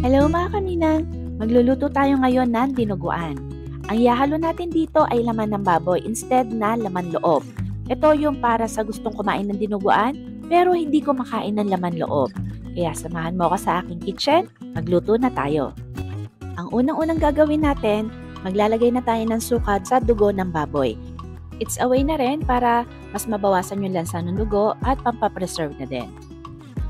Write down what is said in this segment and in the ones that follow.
Hello mga kaminang! Magluluto tayo ngayon ng dinuguan. Ang ihahalo natin dito ay laman ng baboy instead na laman loob. Ito yung para sa gustong kumain ng dinuguan pero hindi kumakain ng laman loob. Kaya samahan mo ako sa aking kitchen, magluto na tayo. Ang unang-unang gagawin natin, maglalagay na tayo ng suka sa dugo ng baboy. It's a way na rin para mas mabawasan yung lansa ng dugo at pampapreserve na din.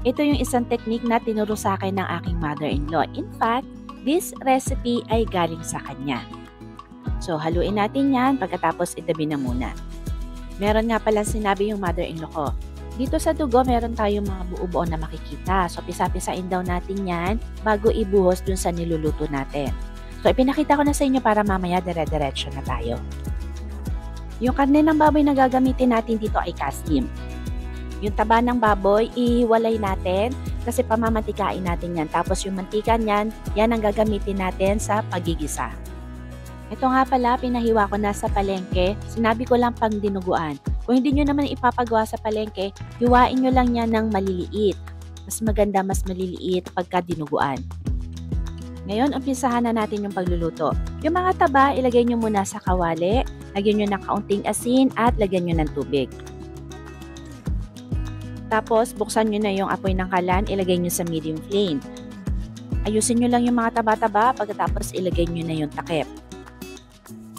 Ito yung isang technique na tinuro sa akin ng aking mother-in-law. In fact, this recipe ay galing sa kanya. So, haluin natin yan pagkatapos itabi na muna. Meron nga pala sinabi yung mother-in-law ko. Dito sa dugo, meron tayong mga buo-buo na makikita. So, pisa-pisain daw natin yan bago ibuhos dun sa niluluto natin. So, ipinakita ko na sa inyo para mamaya dire-diretso na tayo. Yung karne ng baboy na gagamitin natin dito ay cast-in. Yung taba ng baboy, ihiwalay natin kasi pamamantikain natin yan. Tapos yung mantika niyan, yan ang gagamitin natin sa pagigisa. Ito nga pala, pinahiwa ko na sa palengke. Sinabi ko lang pang dinuguan. Kung hindi nyo naman ipapagawa sa palengke, hiwain nyo lang yan ng maliliit. Mas maganda, mas maliliit pagka dinuguan. Ngayon, umpisahan na natin yung pagluluto. Yung mga taba, ilagay nyo muna sa kawali. Lagyan nyo ng kaunting asin at lagyan nyo ng tubig. Tapos, buksan nyo na yung apoy ng kalan, ilagay nyo sa medium flame. Ayusin nyo lang yung mga taba-taba, pagkatapos ilagay nyo na yung takip.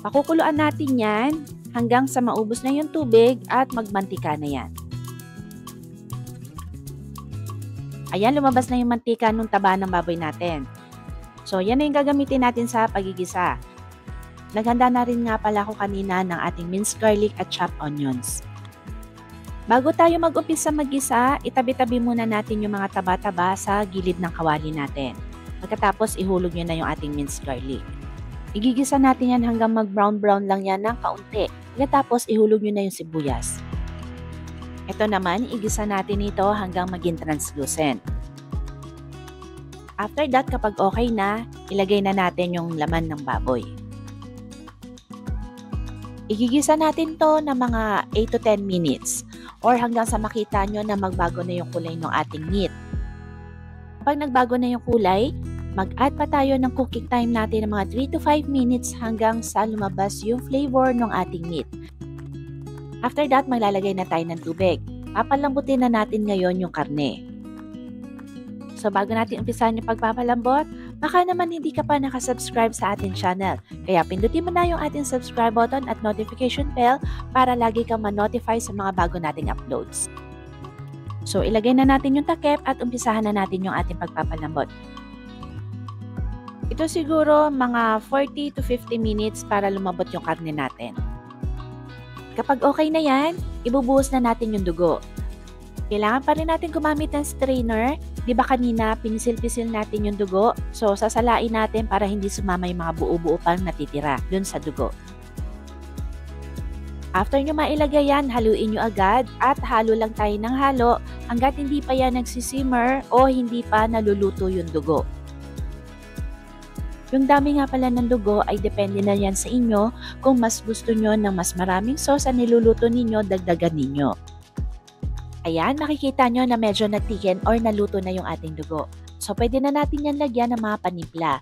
Pakukuluan natin yan hanggang sa maubos na yung tubig at magmantika na yan. Ayan, lumabas na yung mantika nung taba ng baboy natin. So, yan na yung gagamitin natin sa pagigisa. Naghanda na rin nga pala ako kanina ng ating minced garlic at chopped onions. Bago tayo mag-umpisa mag-gisa, itabi-tabi muna natin yung mga taba-taba sa gilid ng kawali natin. Pagkatapos, ihulog nyo na yung ating minced garlic. Igigisa natin yan hanggang mag-brown-brown lang yan ng kaunti. Pagkatapos, ihulog nyo na yung sibuyas. Ito naman, igisa natin ito hanggang maging translucent. After that, kapag okay na, ilagay na natin yung laman ng baboy. Igigisa natin to ng mga 8 to 10 minutes. Or hanggang sa makita nyo na magbago na yung kulay ng ating meat. Kapag nagbago na yung kulay, mag-add pa tayo ng cooking time natin ng mga 3 to 5 minutes hanggang sa lumabas yung flavor ng ating meat. After that, maglalagay na tayo ng tubig. Papalambutin na natin ngayon yung karne. So bago natin umpisahan yung pagpapalambot, baka naman hindi ka pa nakasubscribe sa ating channel. Kaya pindutin mo na yung ating subscribe button at notification bell para lagi kang ma-notify sa mga bago nating uploads. So ilagay na natin yung takip at umpisahan na natin yung ating pagpapalambot. Ito siguro mga 40 to 50 minutes para lumabot yung karne natin. Kapag okay na yan, ibubuhos na natin yung dugo. Kailangan pa rin natin gumamit ng strainer. Di ba kanina, pinisil-pisil natin yung dugo? So, sasalain natin para hindi sumama yung mga buo-buo pang natitira dun sa dugo. After nyo mailagay yan, haluin nyo agad at halo lang tayo ng halo hanggat hindi pa yan nagsisimmer o hindi pa naluluto yung dugo. Yung dami nga pala ng dugo ay depende na yan sa inyo. Kung mas gusto nyo ng mas maraming sauce ang niluluto ninyo, dagdagan ninyo. Ayan, makikita nyo na medyo natiken or naluto na yung ating dugo. So, pwede na natin yan lagyan ng mga panimpla.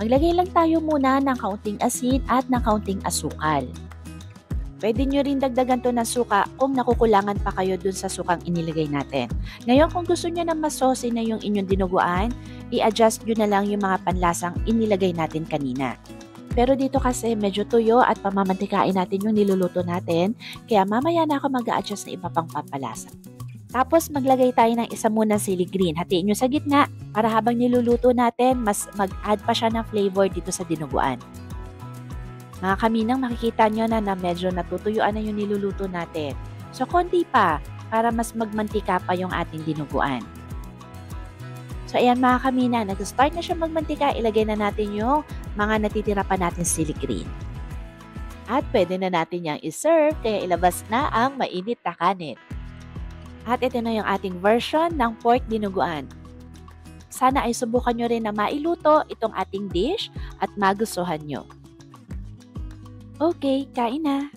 Maglagay lang tayo muna ng kaunting asin at ng kaunting asukal. Pwede nyo rin dagdagan to ng suka kung nakukulangan pa kayo dun sa sukang inilagay natin. Ngayon, kung gusto nyo na mas saucy na yung inyong dinuguan, i-adjust nyo na lang yung mga panlasang inilagay natin kanina. Pero dito kasi medyo tuyo at pamamantikain natin yung niluluto natin, kaya mamaya na ako mag-a-adjust na iba pang pampalasa. Tapos maglagay tayo ng isa munang sili green. Hatiin nyo sa gitna para habang niluluto natin, mas mag-add pa siya ng flavor dito sa dinuguan. Mga kaminang, makikita nyo na medyo natutuyuan na yung niluluto natin. So konti pa para mas magmantika pa yung ating dinuguan. So ayan mga kamina, nag-start na siya magmantika, ilagay na natin yung mga natitira pa natin sili green. At pwede na natin yang i-serve, kaya ilabas na ang mainit na kanin. At ito na yung ating version ng pork dinuguan. Sana ay subukan nyo rin na mailuto itong ating dish at magustuhan nyo. Okay, kain na!